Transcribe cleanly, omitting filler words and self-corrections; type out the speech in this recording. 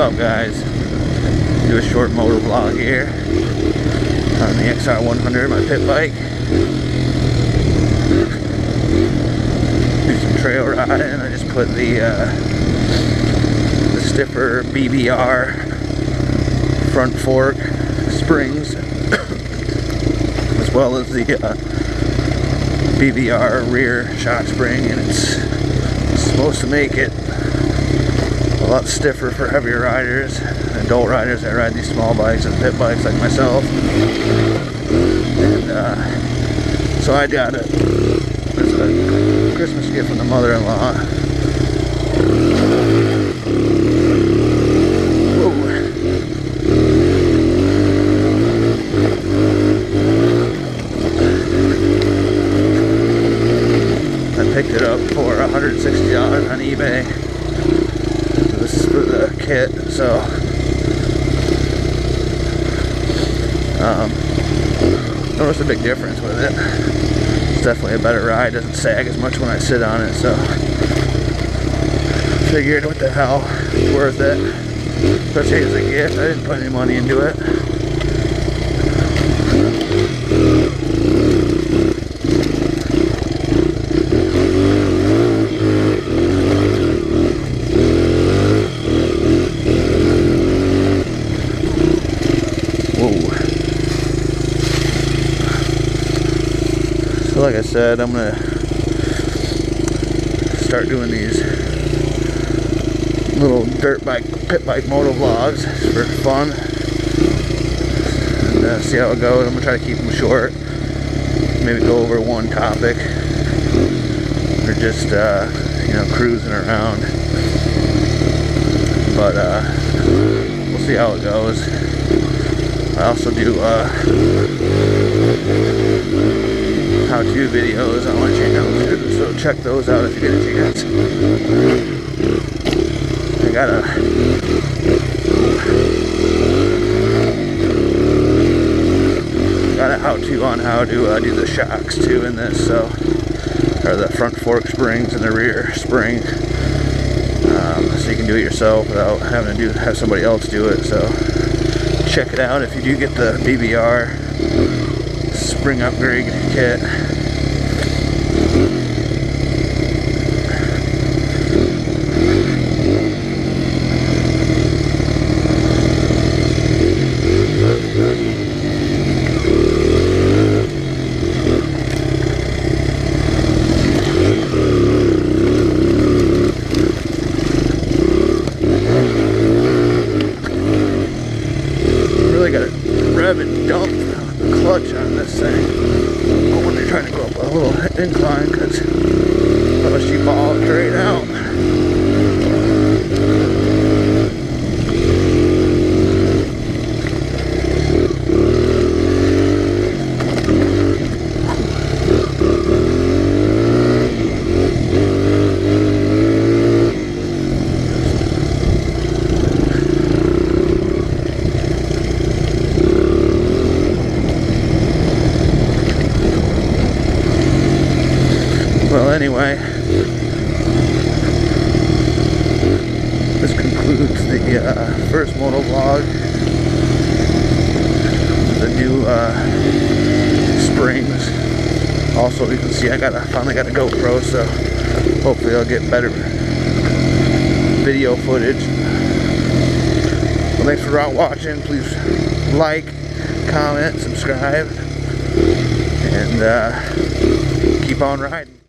up, guys? Do a short motor vlog here on the XR100, my pit bike. Do some trail riding. I just put the stiffer BBR front fork springs as well as the BBR rear shock spring, and it's supposed to make it a lot stiffer for heavier riders, adult riders that ride these small bikes and pit bikes like myself. And so I got it as a Christmas gift from the mother-in-law. I picked it up for $160 on eBay. This is for the kit, so notice a big difference with it. It's definitely a better ride. Doesn't sag as much when I sit on it, so figured, what the hell, it's worth it. Especially as a gift. I didn't put any money into it. So like I said, I'm gonna start doing these little dirt bike, pit bike moto vlogs for fun, and see how it goes. I'm gonna try to keep them short, maybe go over one topic, or just you know, cruising around. But we'll see how it goes. I also do how-to videos on my channel too, so check those out if you get a chance. I got a how-to on how to do the shocks too in this, so, or the front fork springs and the rear spring, so you can do it yourself without having to have somebody else do it. So check it out if you do get the BBR spring upgrade kit. Really got to rev and dump the clutch on this thing when you're trying to go up a little incline, because otherwise you fall straight out. Well, anyway, this concludes the first moto vlog. The new springs. Also, you can see I finally got a GoPro, so hopefully I'll get better video footage. Well, thanks for watching. Please like, comment, subscribe, and keep on riding.